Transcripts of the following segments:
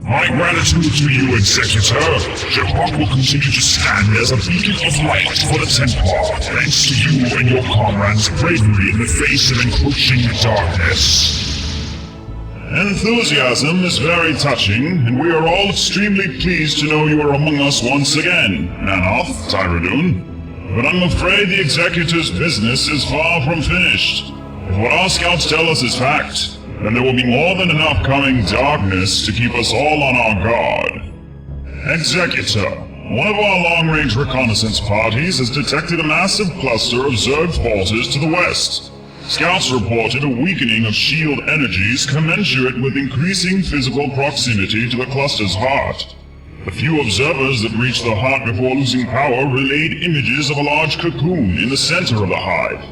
My gratitude to you, Executor. Jepok will continue to stand as a beacon of light for the Templar, thanks to you and your comrades' bravery in the face of encroaching darkness. Enthusiasm is very touching, and we are all extremely pleased to know you are among us once again, Nannoth, Taeradun. But I'm afraid the Executor's business is far from finished. If what our scouts tell us is fact, then there will be more than enough coming darkness to keep us all on our guard. Executor, one of our long-range reconnaissance parties has detected a massive cluster of Zerg forces to the west. Scouts reported a weakening of shield energies commensurate with increasing physical proximity to the cluster's heart. The few observers that reached the heart before losing power relayed images of a large cocoon in the center of the hive.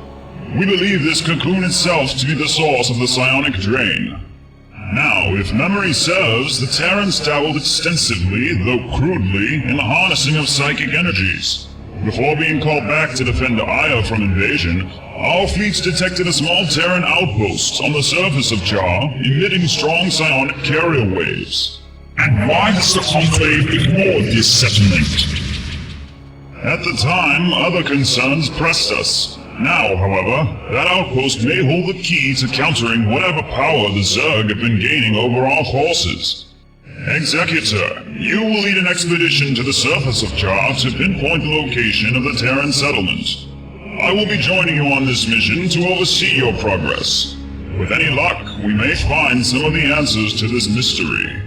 We believe this cocoon itself to be the source of the psionic drain. Now, if memory serves, the Terrans dabbled extensively, though crudely, in the harnessing of psychic energies. Before being called back to defend Aya from invasion, our fleets detected a small Terran outpost on the surface of Jar, emitting strong psionic carrier waves. And why has the Conclave ignored this settlement? At the time, other concerns pressed us. Now, however, that outpost may hold the key to countering whatever power the Zerg have been gaining over our forces. Executor, you will lead an expedition to the surface of Jar to pinpoint the location of the Terran settlement. I will be joining you on this mission to oversee your progress. With any luck, we may find some of the answers to this mystery.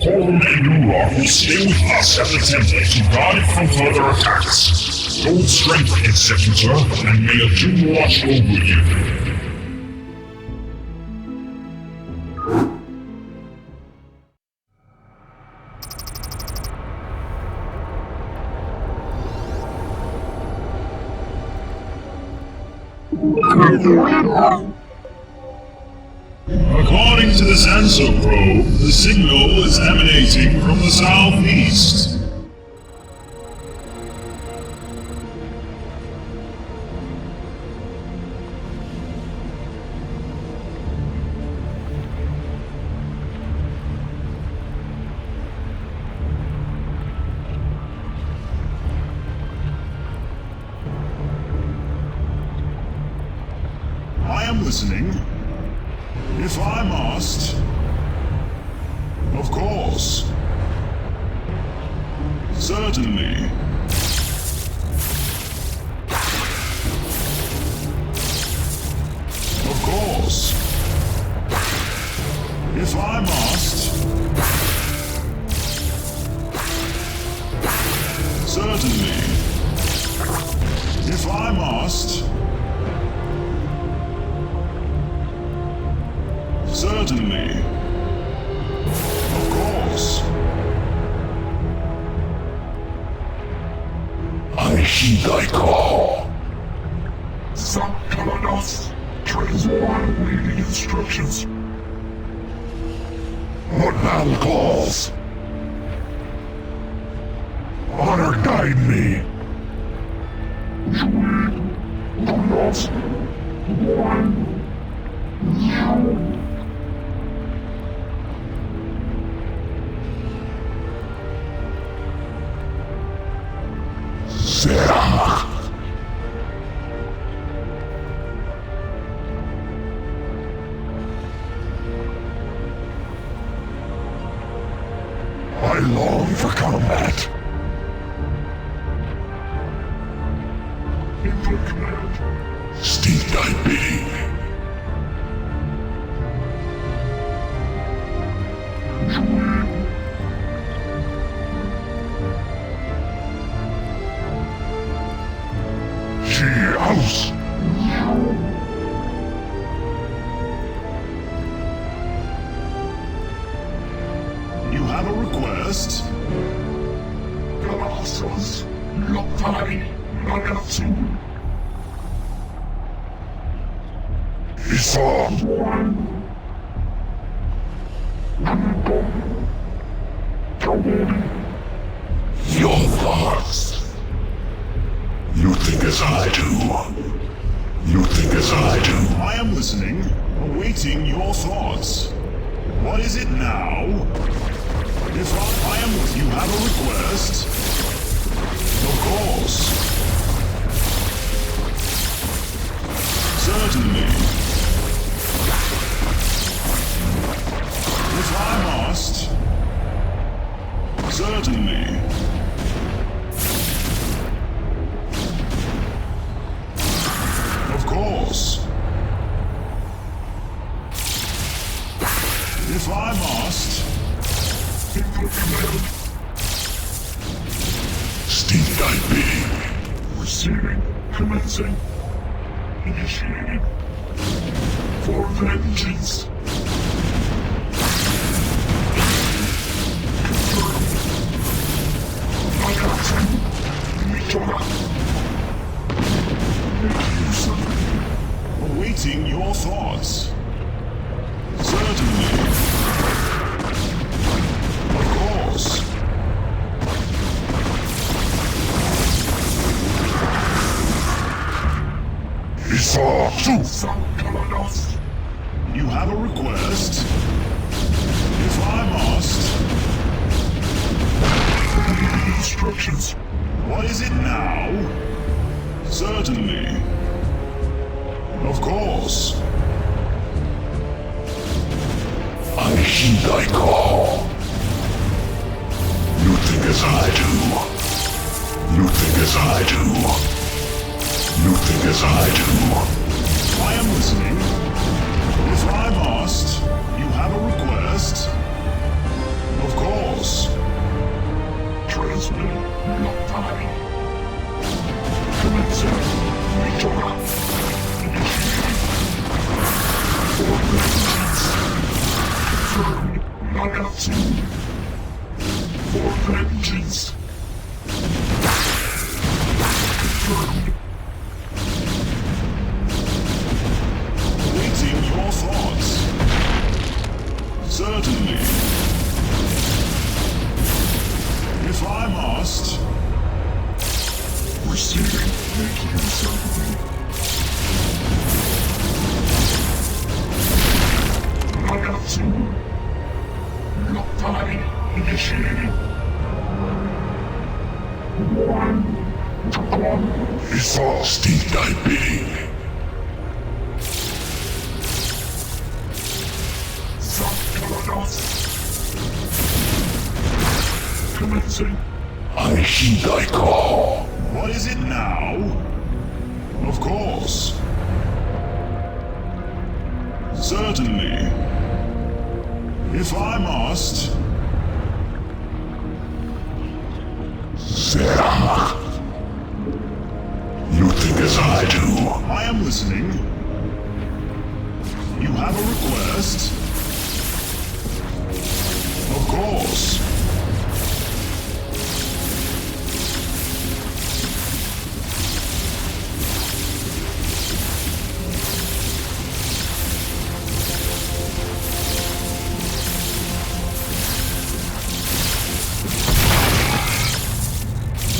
Kohrun and Nuhrok will stay with us at the temple to guard it from further attacks. Hold strength, Executor, and may a Doom watch over you. According to the sensor probe, the signal is emanating from the southeast. I am listening. If I'm asked, of course. Certainly. Of course. If I'm asked, certainly. If I'm asked, certainly. Of course. I heed thy call. Protoss, transform leading instructions. What battle calls? Honor guide me. Protoss, 1, 0. I long for combat. Into command. Steed thy bidding. House. You have a request? Galastros, Lotai, Nagatsu. Isa. 1. Your thoughts. You think as I do. You think as I do. I am listening, awaiting your thoughts. What is it now? If I am with you, have a request? Of course. Certainly. If I must. Certainly. Of course. If I must. Steam diving. Receiving. Commencing. Initiating. For vengeance. Confirmed. Announcing. Mythical. Make use of me. Awaiting your thoughts. Certainly. Of course. Isa Su. Sankalanos. You have a request? If I must. Instructions. What is it now? Certainly. Of course. I heed thy call. You think as I do. You think as I do. You think as I do. I am listening. If I must, you have a request? Of course. Transmitting. Not time. Commencing. Mythical. Initiating. For vengeance. Confirmed. Announcing. For vengeance. Confirmed. Awaiting your thoughts. Certainly. If I must. Receiving. Make use of me. Announcing. Not time. Initiating. 1 to 1. Isa steam diving. Sankalanos. Commencing. I heed thy call. What is it now? Of course. Certainly. If I must. Zerg. You think as I do. I am listening. You have a request? Of course.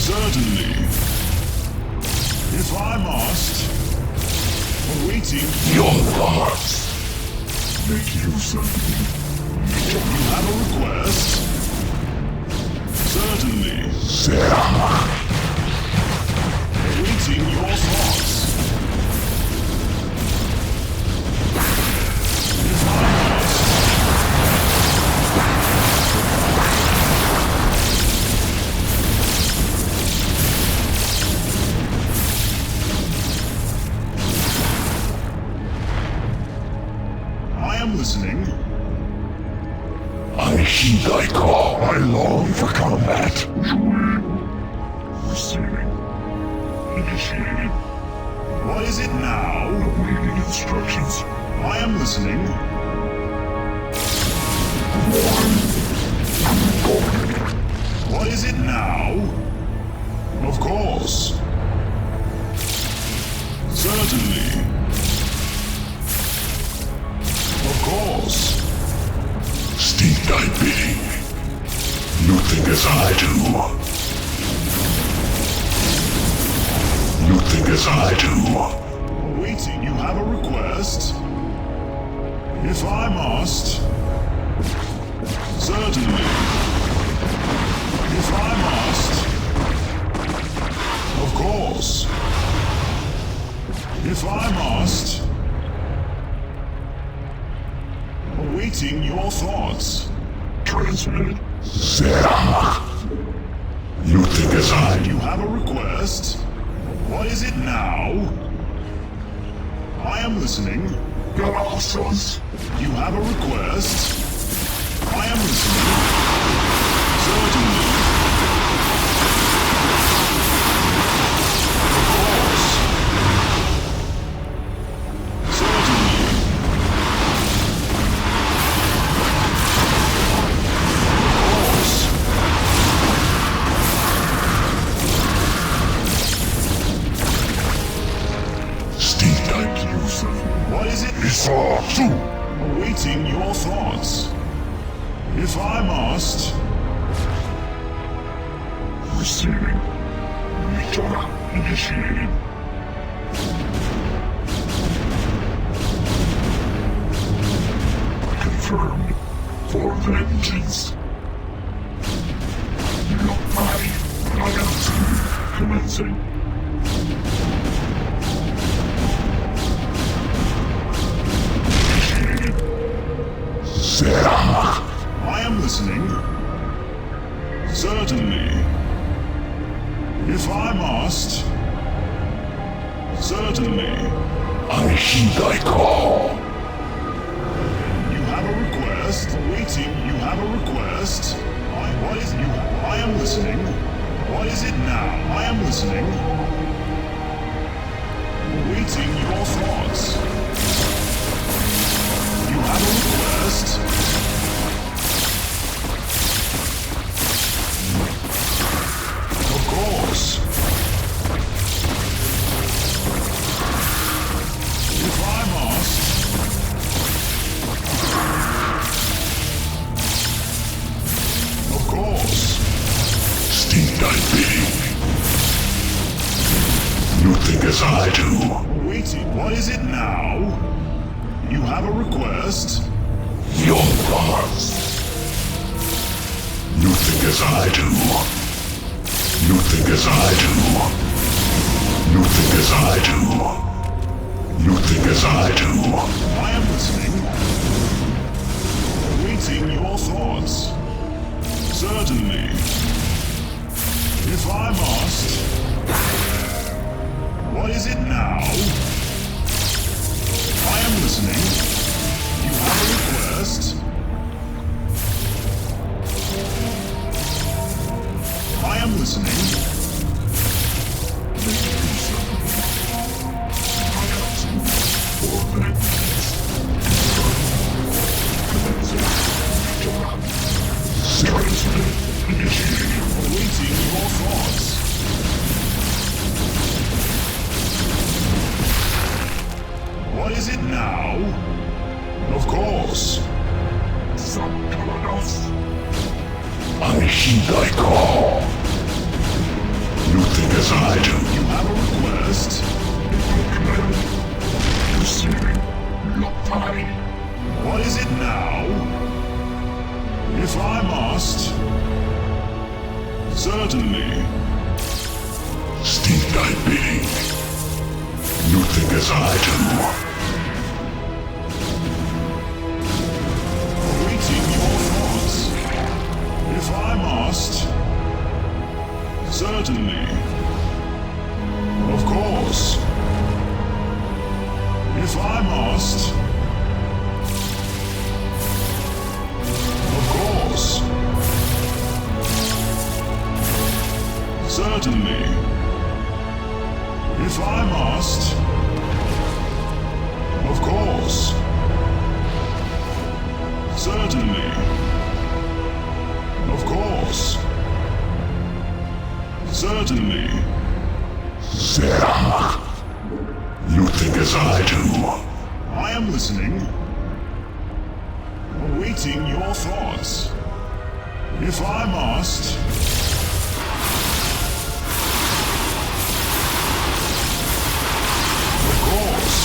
Certainly. If I must. Awaiting. Your thoughts. Make use of me. You have a request? Certainly. Zerg. Awaiting your thoughts. If I must. I am listening. I heed thy call. I long for combat. Receiving. Initiating. What is it now? Awaiting instructions. I am listening. 1 What is it now? Of course. Certainly. Of course. Steam diving. You think as I do. You think as I do. Waiting, you have a request? If I must. Certainly. If I must. Of course. If I must. Awaiting your thoughts. Transmitted. Zerg. You think as I do. You have a request? What is it now? I am listening. Your answers. You have a request? I am listening. Certainly. Of course. Certainly. Of course. Steve, Thank you, sir. What is it? Esau, too. Awaiting your thoughts. If I must. Receiving. Mythical initiated. Confirmed. For vengeance. Not my announcement. Commencing. Initiated. Zerg. I am listening. Certainly. If I must. Certainly. I heed thy call. You have a request. Waiting. You have a request. What is you? I am listening. What is it now? I am listening. Waiting your thoughts. You have a request. Of course. If I must. Of course. Steve, thy bidding. You think as I do. Waiting. What is it now? You have a request? Your thoughts. You think as I do. You think as I do. You think as I do. You think as I do. I am listening. Awaiting your thoughts. Certainly. If I must. What is it now? I am listening. You have a request? I am listening. For vengeance. Commencing. Transmitted. Initiated. Awaiting your thoughts. What is it now? Of course. Protoss. I heed thy call. You think as I do. You have a request? Command. Receiving. Not I. What is it now? If I must. Certainly. Steve, thy bidding. You think as I do. Awaiting your thoughts. If I must. Certainly. Of course. If I must. Of course. Certainly. If I must. Of course. Certainly. Of course. Certainly. Zerg. You think as I do. I am listening. Awaiting your thoughts. If I must. Of course.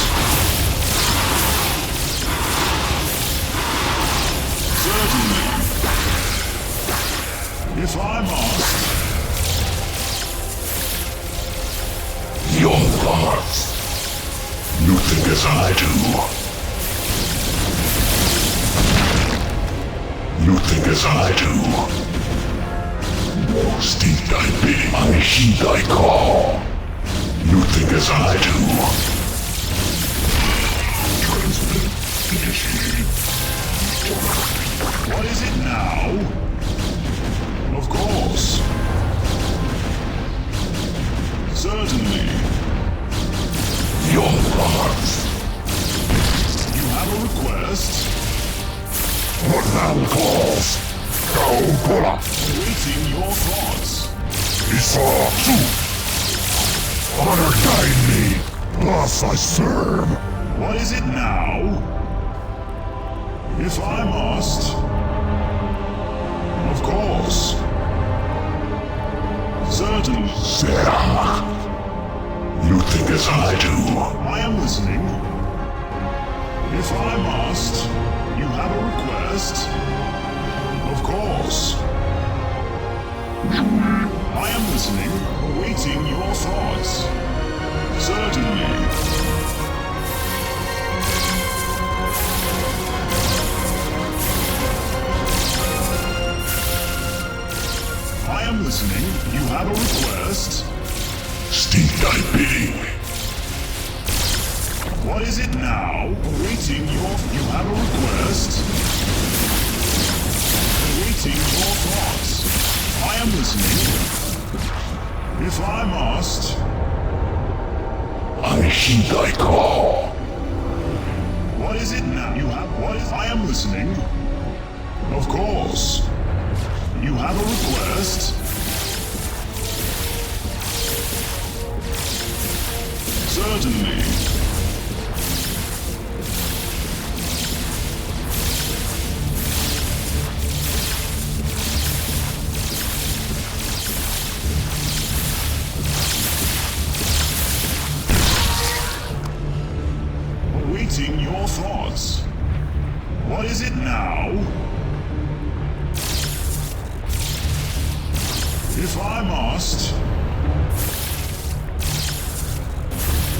Certainly. If I must. think as I do. You think as I do. Steal thy bidding, I heed thy call. You think as I do. Transmit initiated. What is it now? Of course. Certainly. Your thoughts. You have a request? What thou calls. Go pull up. Awaiting your thoughts. Esau too. Honor guide me. Thus I serve. What is it now? If I must. Of course. Certainly. Zerg. You think as I do. I am listening. If I must. You have a request? Of course. I am listening, awaiting your thoughts. Certainly. I am listening. You have a request? Steal thy bidding. What is it now? Awaiting your... You have a request? Awaiting your thoughts. I am listening. If I must... I heed thy call. What is it now? You have... What is... I am listening. Of course. You have a request? Certainly. Awaiting your thoughts. What is it now? If I must...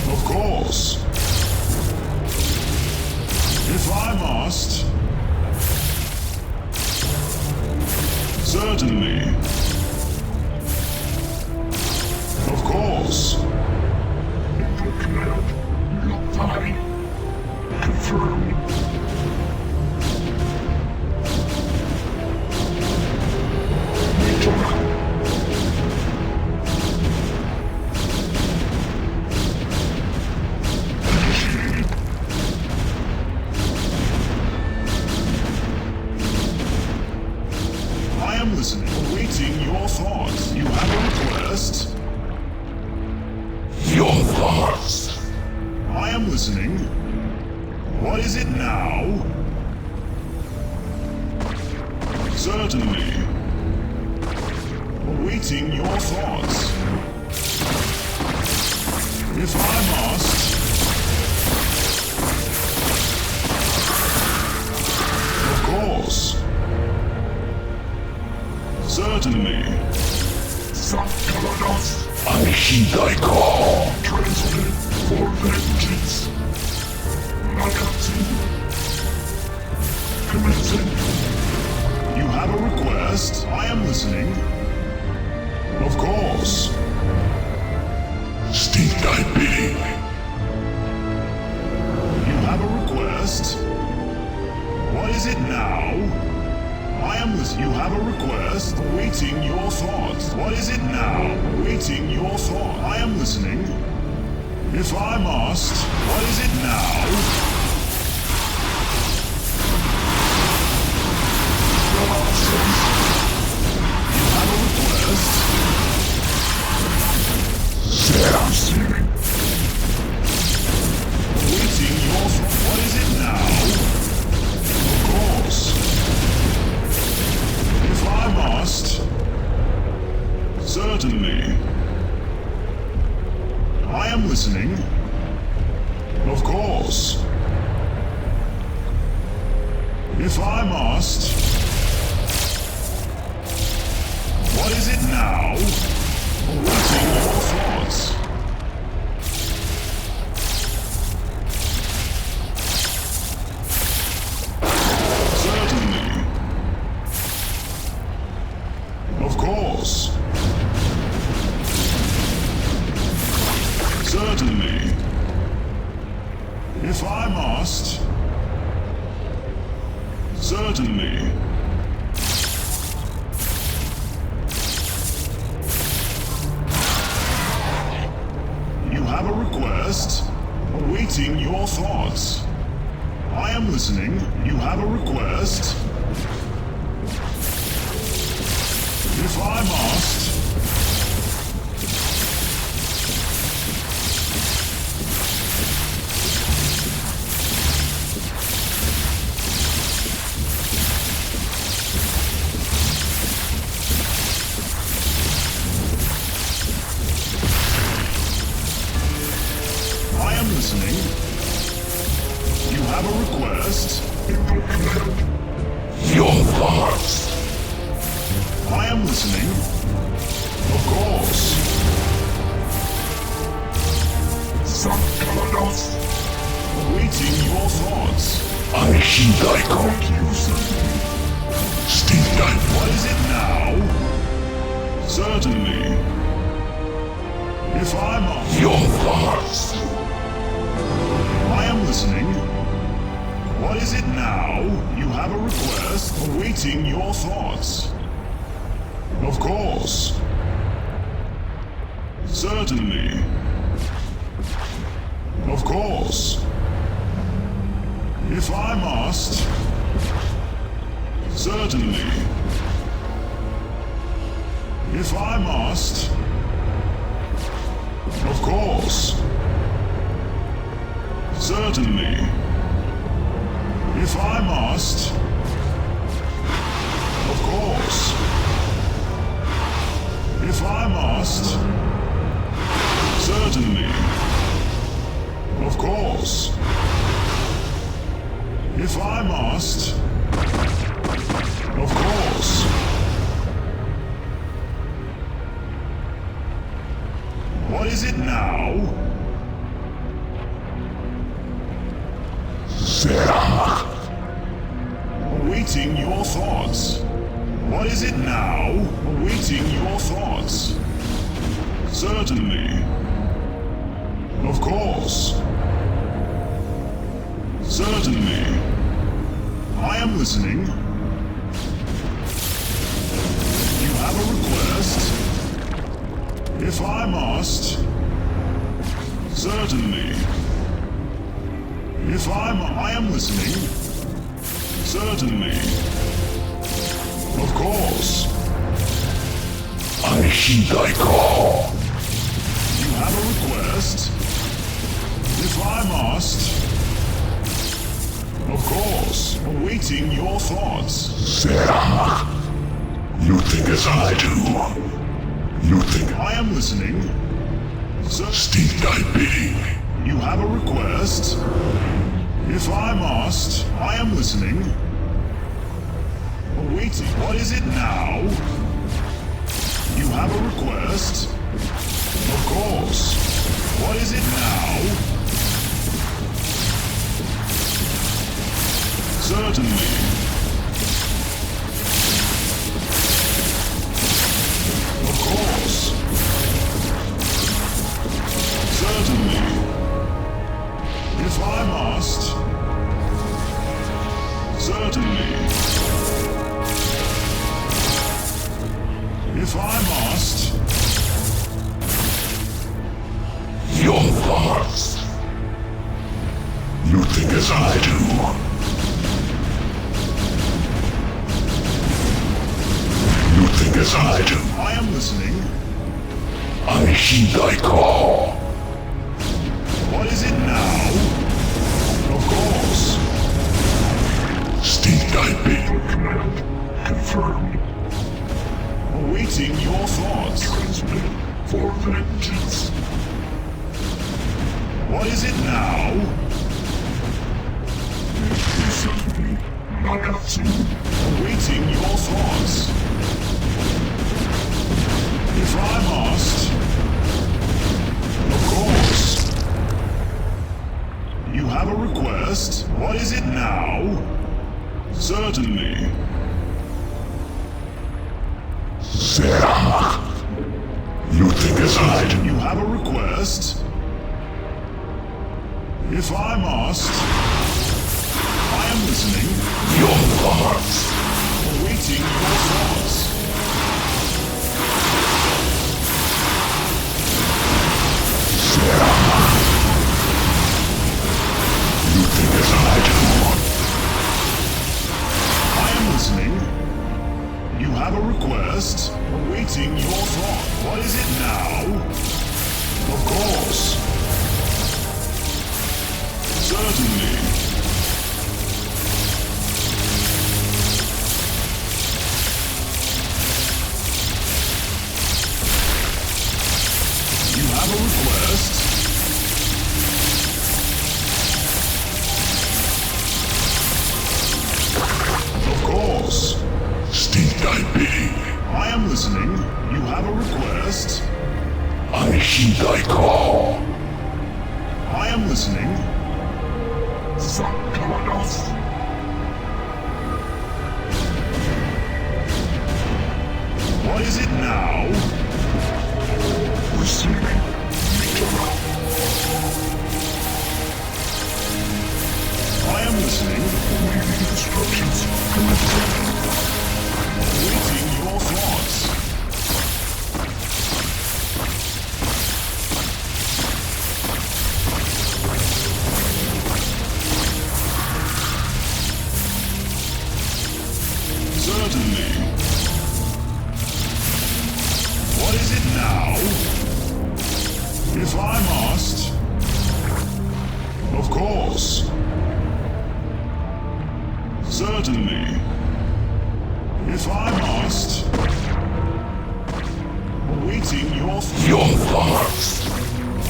Of course. If I must... Certainly. Of course. Your command. Lock time. Confirmed. Awaiting your thoughts. You have a request? Your thoughts. I am listening. What is it now? Certainly. Awaiting your thoughts. If I must... Of course. Certainly. Taeradun. I heed thy call. Transmit for vengeance. Nakatsu. Commencing. You have a request? I am listening. Of course. Steal thy bidding. You have a request? What is it now? I am listening. You have a request? Awaiting your thoughts. What is it now? Awaiting your thought. I am listening. If I must. What is it now? You have a request? Zerg. Awaiting your thought. What is it now? Of course. If I must. Certainly. I am listening. Of course. If I must. What is it now? Awaiting your thoughts. If I must. Certainly. You have a request. Awaiting your thoughts. I am listening. You have a request. If I must. I am listening. You have a request. Your thoughts. I am listening. Of course. Awaiting your thoughts. I heed thy call. Steal thy What is it now? Certainly. If I must. your thoughts. I am listening. What is it now? You have a request. Awaiting your thoughts. Of course. Certainly. Of course. If I must. Certainly. If I must. Of course. Certainly. If I must. Of course. If I must. Certainly. Of course. If I must. Of course. What is it now? Zerg. Awaiting your thoughts. What is it now? Awaiting your thoughts. Certainly. Of course. Certainly. I am listening. You have a request. If I must. Certainly. If I am listening. Certainly. Of course. I heed thy call. You have a request. If I must. Of course. Awaiting your thoughts. Zerg. You think as I do. You think I am listening. steal thy bidding. You have a request. If I must. I am listening. Awaiting. What is it now? You have a request. Of course. What is it now? Certainly. Of course. Certainly. If I must. Certainly. If I must. Your thoughts. You think as I do. You think as I do. I am listening. I heed thy call. What is it now? Of course. Steal thy bidding. Command confirmed. Awaiting your thoughts. Transmit for vengeance. What is it now? Certainly, Nagatsu. Awaiting your thoughts. If I must. Of course. You have a request. What is it now? Certainly. Zerg. You think as I do. You have a request. If I must. I am listening. Your thoughts. Awaiting your thoughts. Sarah. You think as I do. I am listening. You have a request. Awaiting your thought. What is it now? Of course. Certainly. You have a request. Of course. Steed thy bidding. I am listening. You have a request. I heed thy call. I am listening. What is it now? Receiving. I am listening. Awaiting instructions. Awaiting your thoughts. Certainly. What is it now? If I must. Of course. Certainly. If I must. Awaiting Your thoughts.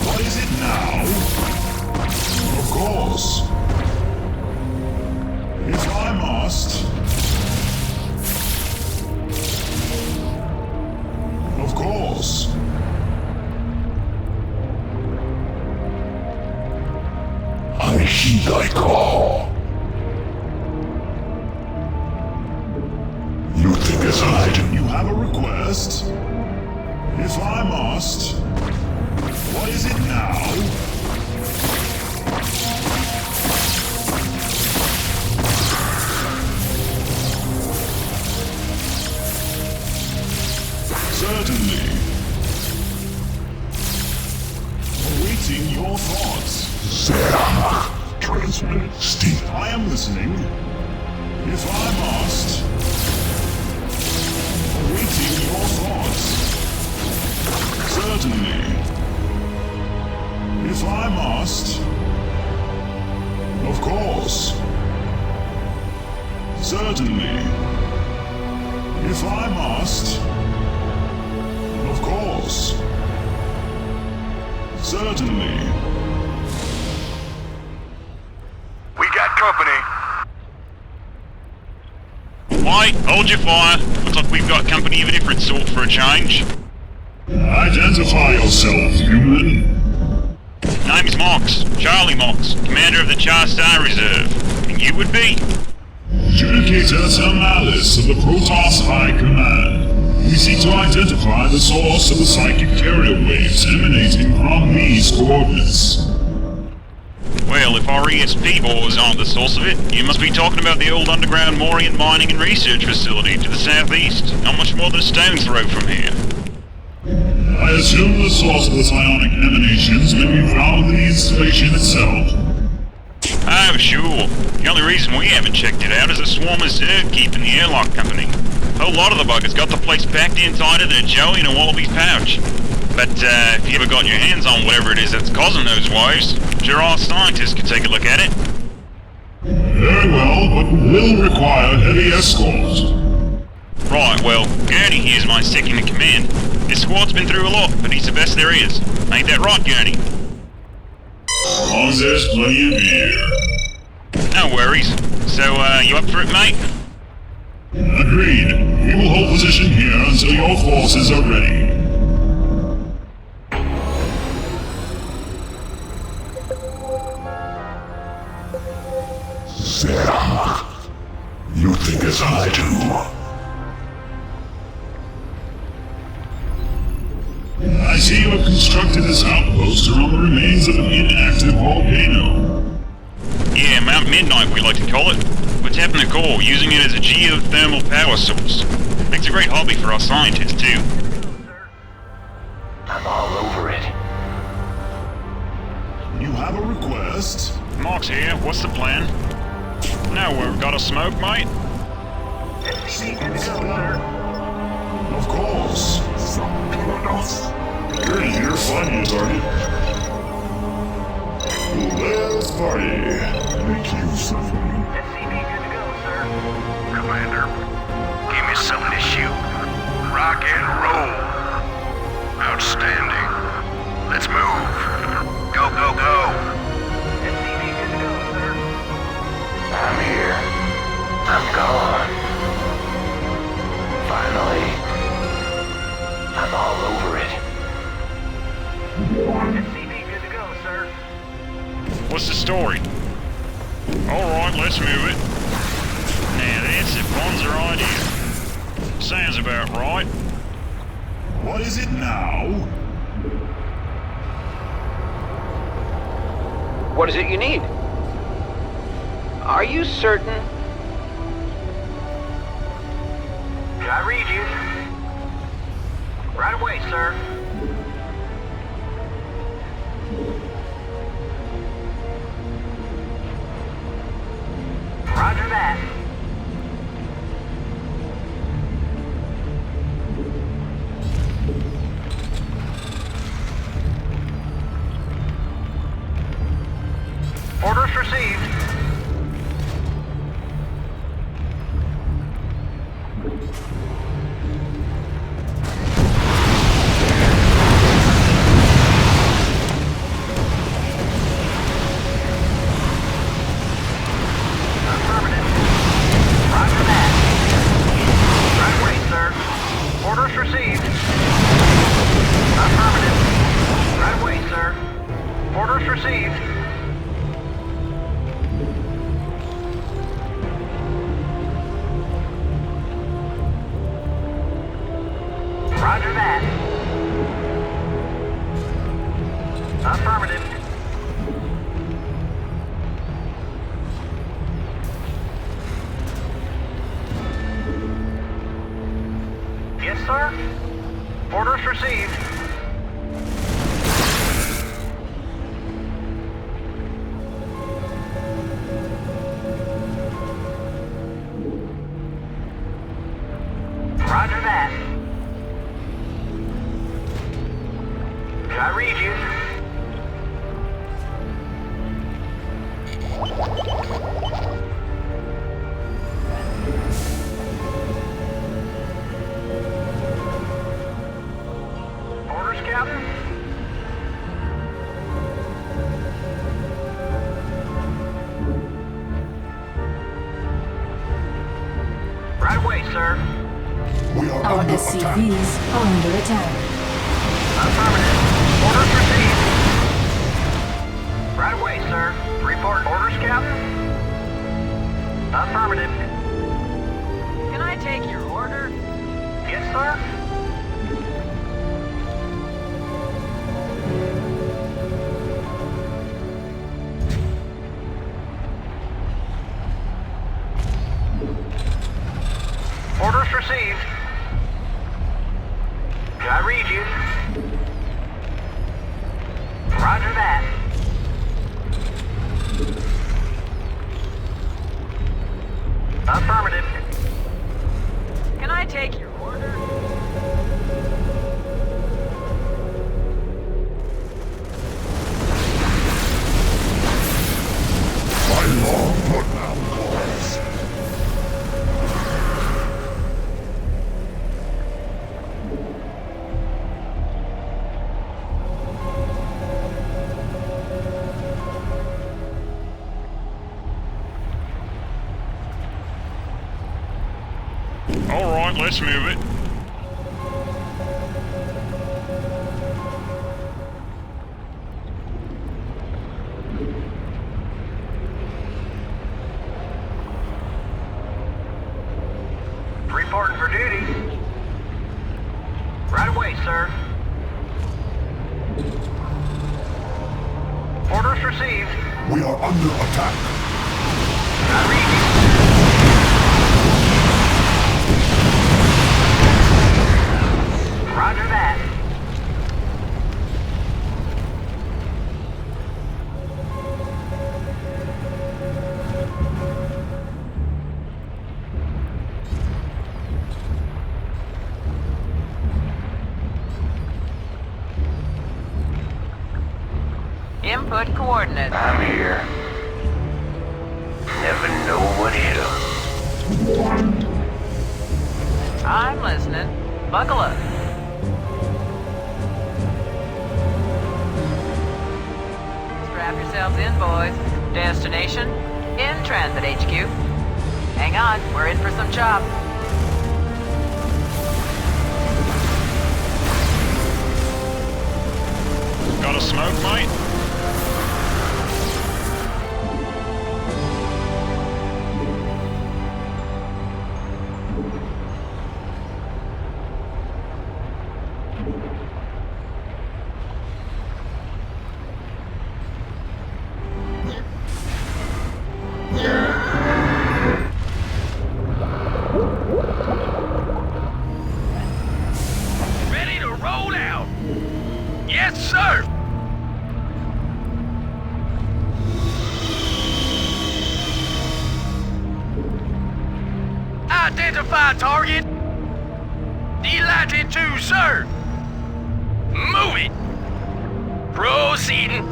What is it now? Of course. If I must. Of course. I heed thy call. You think as I do. You have a request. If I must. What is it now? Certainly. Awaiting your thoughts. Sarah. Transmit. Steed. I am listening. If I must. Awaiting your thoughts. Certainly. If I must. Of course. Certainly. If I must. Of course. Certainly. We got company. White, hold your fire. Looks like we've got company of a different sort for a change. Identify yourself, human. Name's Mox, Charlie Mox, commander of the Char-Star Reserve. And you would be? Judicator Turmalis of the Protoss High Command. We seek to identify the source of the psychic carrier waves emanating from these coordinates. Well, if RESP bores aren't the source of it, you must be talking about the old underground Morian mining and research facility to the southeast, not much more than a stone's throw from here. I assume the source of the psionic emanations may be found in the installation itself. Oh, sure. The only reason we haven't checked it out is a swarm of Zerg keeping the airlock company. A whole lot of the buggers got the place packed in tighter than a joey in a wallaby's pouch. But, if you ever got your hands on whatever it is that's causing those waves, sure our scientists could take a look at it. Very well, but will require heavy escort. Right, well, Gurney here's my second in command. This squad's been through a lot, but he's the best there is. Ain't that right, Gurney? As long as there's plenty of beer. No worries. So, you up for it, mate? Agreed. We will hold position here until your forces are ready. Sarah. You think as I do. I see you have constructed this outpost around the remains of an inactive volcano. Yeah, Mount Midnight we like to call it. We're tapping the core, using it as a geothermal power source. Makes a great hobby for our scientists too. I'm all over it. You have a request? Mark's here, what's the plan? Nowhere, got a smoke, mate? Of course. You're funny, target. Let's party. Make use of me. Commander, give me something to shoot. Rock and roll. Outstanding. Let's move. Go, go, go. I'm here. I'm gone. Finally. I'm all over it. What's the story? Alright, let's move it. Now that's a Bonzer idea. Sounds about right. What is it now? What is it you need? Are you certain? Can I read you? Right away, sir. Roger that. Orders received. Affirmative. Roger that. Right away, sir. Orders received. Affirmative. Right away, sir. Orders received. Roger that. Affirmative. Yes, sir. Orders received. Roger that. Can I read you? Orders, Captain? Right away, sir. We are Our under attack. SCVs are under attack. Affirmative. Orders received. Right away, sir. Report orders, Captain? Affirmative. Can I take your order? Yes, sir. Orders received. Can I read you? Roger that. Affirmative. Can I take your order? My long put down calls. Alright, let's move it. Reporting for duty. Right away, sir. Orders received. We are under attack. Input coordinates. I'm here. Never know what hit 'em. I'm listening. Buckle up. Strap yourselves in, boys. Destination? In transit, HQ. Hang on, we're in for some chop. Got a smoke, mate? Ready to roll out. Yes, sir. Identify target. Delighted to, sir. Move it. Proceeding.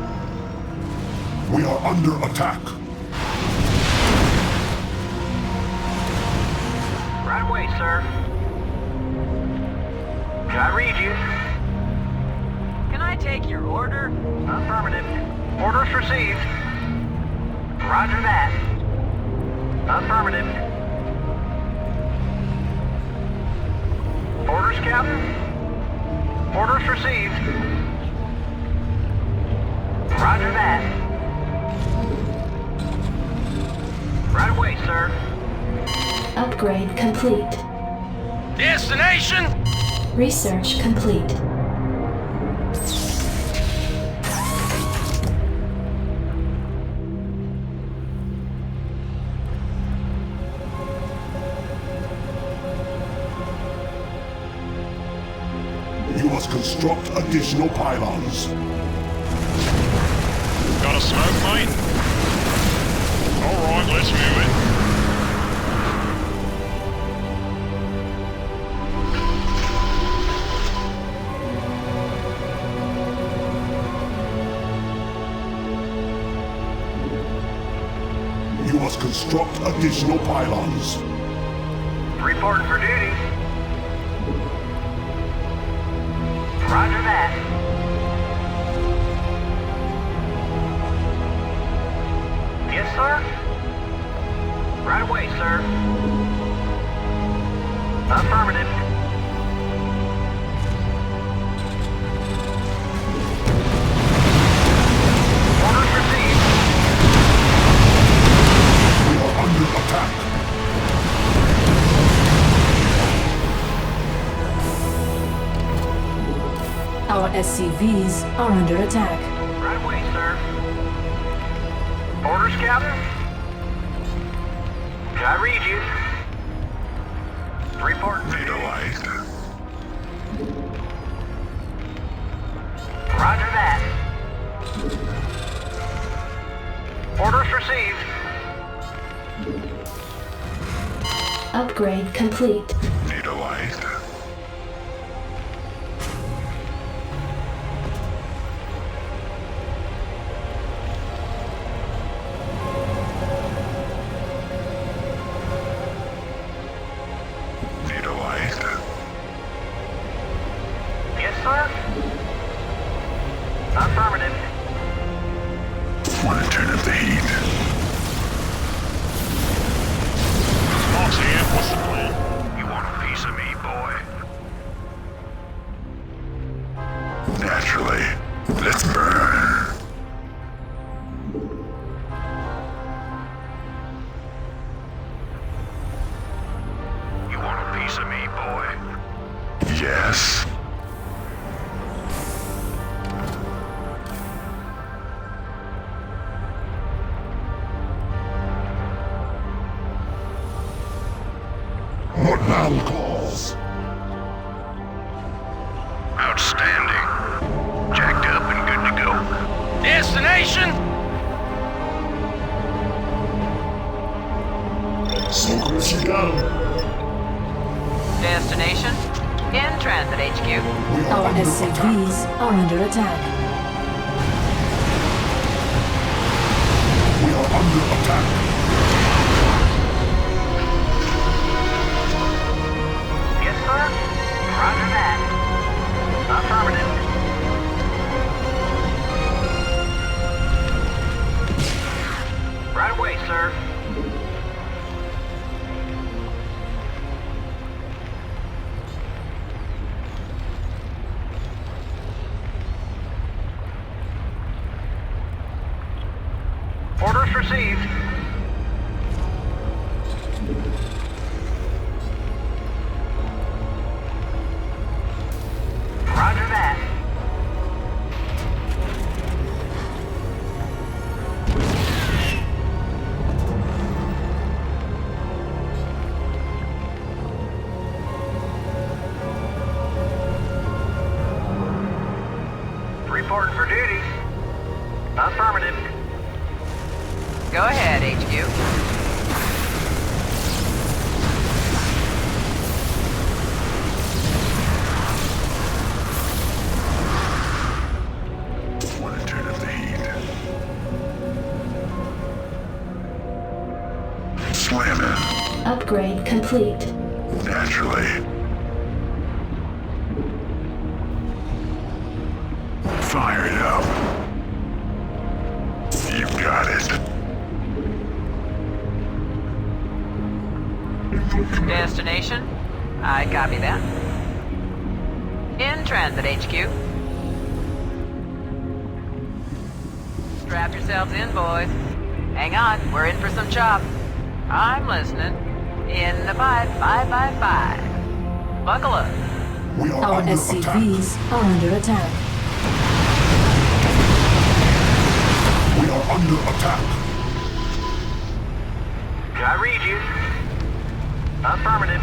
We are under attack. Right away, sir. Can I read you? Can I take your order? Affirmative. Orders received. Roger that. Affirmative. Orders, Captain? Orders received. Roger that. Right away, sir. Upgrade complete. Destination. Research complete. You must construct additional pylons. Got a smoke, mate? Alright, let's move it. You must construct additional pylons. Reporting for duty. Roger that. Yes, sir? Right away, sir. Affirmative. Orders received. We are under attack. Our SCVs are under attack. Right away, sir. Orders, Captain? Can I read you? Report. Need a light. Roger that. Orders received. Upgrade complete. Need a light. Need a light. Yes, sir? Affirmative. Want to turn up the heat? Sparks here, what's the plan? You want a piece of me, boy? Naturally. Let's burn. You want a piece of me, boy? Yes. What battle calls? Outstanding. Jacked up and good to go. Destination? So close you go. Destination? In transit, HQ. We are Our under attack. SCVs are under attack. under attack. Yes, sir. Roger that. Affirmative. Right away, sir. Orders received. Roger that. Reporting for duty. Affirmative. Go ahead, HQ. Want to turn up the heat. Slam it. Upgrade complete. Naturally. Fire it up. You got it. Destination? I copy that. In transit, HQ. Strap yourselves in, boys. Hang on, we're in for some chop. I'm listening. In the 5. Buckle up. We are Our under attack. SCVs are under attack. We are under attack. I read you. Affirmative.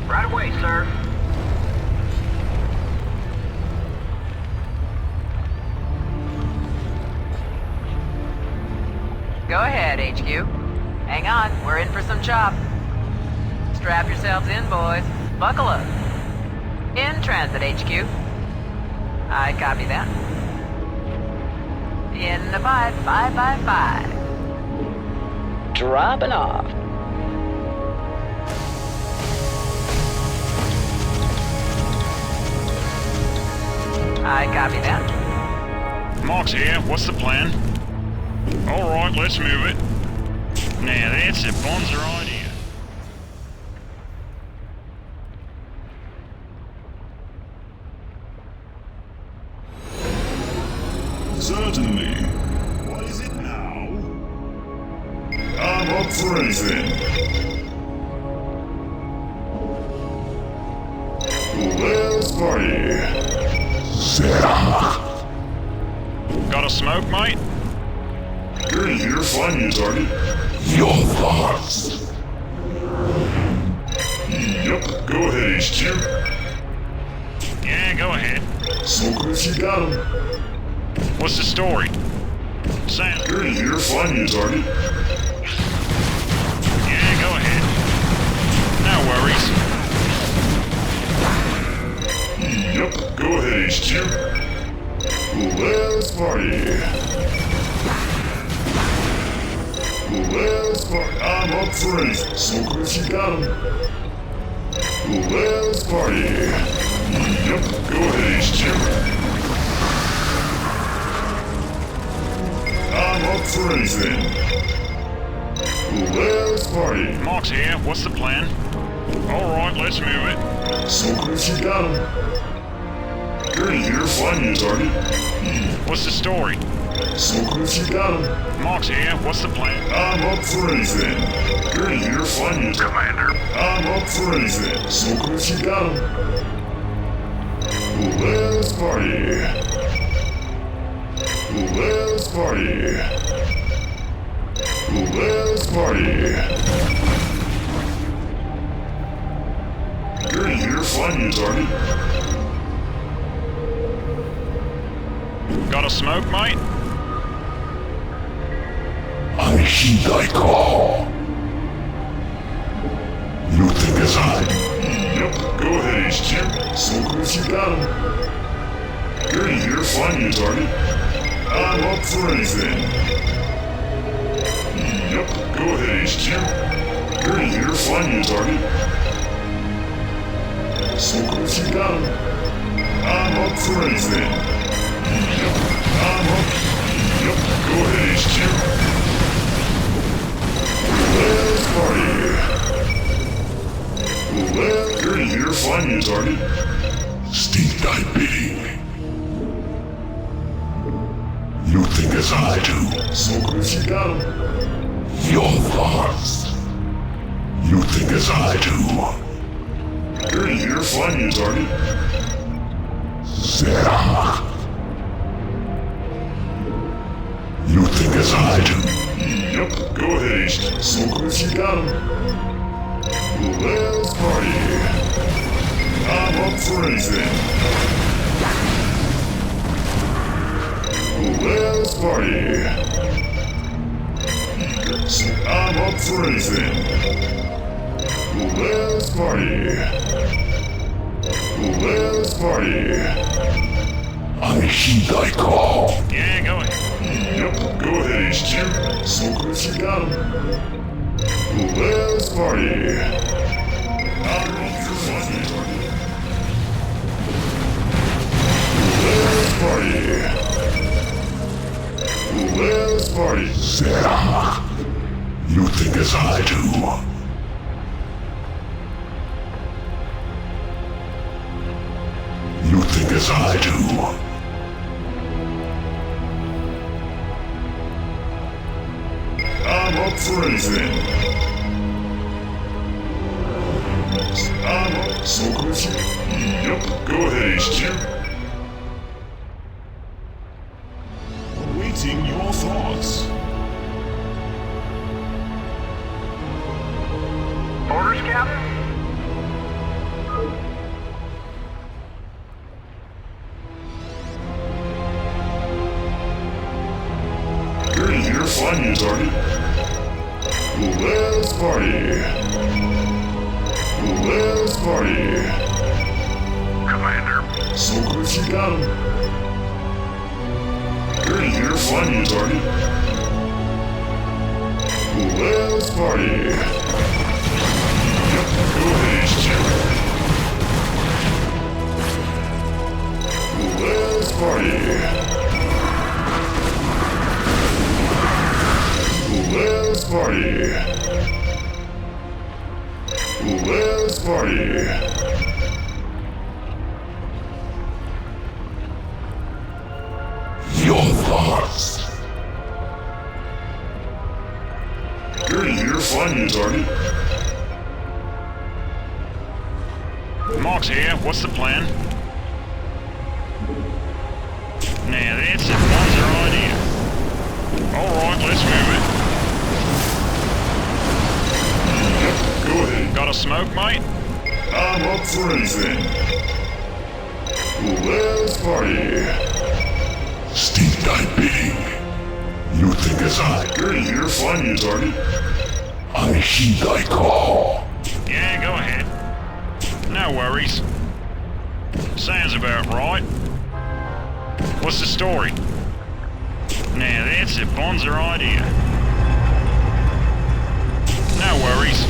Right away, sir. Go ahead, HQ. Hang on, we're in for some chop. Strap yourselves in, boys. Buckle up. In transit, HQ. I copy that. In the 5. Dropping off. I copy that. Mark's here. What's the plan? Alright, let's move it. Now that's a bonzer idea. Certainly. What is it now? I'm up for anything. Let's party. Zerg. Got a smoke, mate? You're in here, find me a target. Your thoughts. Yep, go ahead, HQ. Yeah, go ahead. Smoke him if you got him. What's the story? Sam. You're in here, find me a target. Yeah, go ahead. No worries. Yep, go ahead, HQ. Let's party. Let's party. I'm up for anything. Smoke him if you got him. Let's party. Yep, go ahead, HQ. I'm up for anything. Let's party. Mark's here. What's the plan? Alright, let's move it. Smoke him if you got him. You're in here, find me a target. What's the story? Smoke him if you got him. Mark's here. What's the plan? I'm up for anything. You're in here, find me a target. Commander. I'm up for anything. Smoke him if you got him. Let's party. Let's party. Let's party. You're in here, find me a target. Got a smoke, mate? I heed thy call. You think as I. Yep, go ahead, HQ. So close you got him. You're in here, find your target. I'm up for anything. Yep, go ahead, HQ. You're in here, find your target. So close you got him. I'm up for anything. Yep, I'm up. Yep, go ahead, HQ. Let's party. Well, you're in here, find your target. Stink thy bidding. You think as I do. So close you got him. Your thoughts. You think as I do. You're in here, find your target. Zerg. You think as I do. Yep, go ahead, HQ. So close you got him. Let's party. I'm up for anything. Let's party. I'm up for anything. Let's party. Let's party. I heed thy call. Yeah, go ahead. Yep, go ahead, HQ. So close you got him. Let's party. I'm up for fun. Let's party. Let's party. Zerg. You think as I do. You think as I do. I'm up for anything. I'm up. So close you. Yep, go ahead, HQ. Awaiting your thoughts. Orders, Captain? You're in here, find your target. Let's party. Let's party. Commander. So close you got him. You're in here, find your target. Let's party. Yep, go ahead, HQ. Let's party. Let's party. Let's party. Your thoughts. You're in here, find your target. Mark's here. What's the plan? Now that's a bonzer idea. Alright, let's move it. Yep, go ahead. Got a smoke, mate? I'm up for anything. Let's party. Stink thy bidding. You think as I. You're in here, find your target. I heed thy call. Yeah, go ahead. No worries. Sounds about right. What's the story? Now that's a bonzer idea. No worries.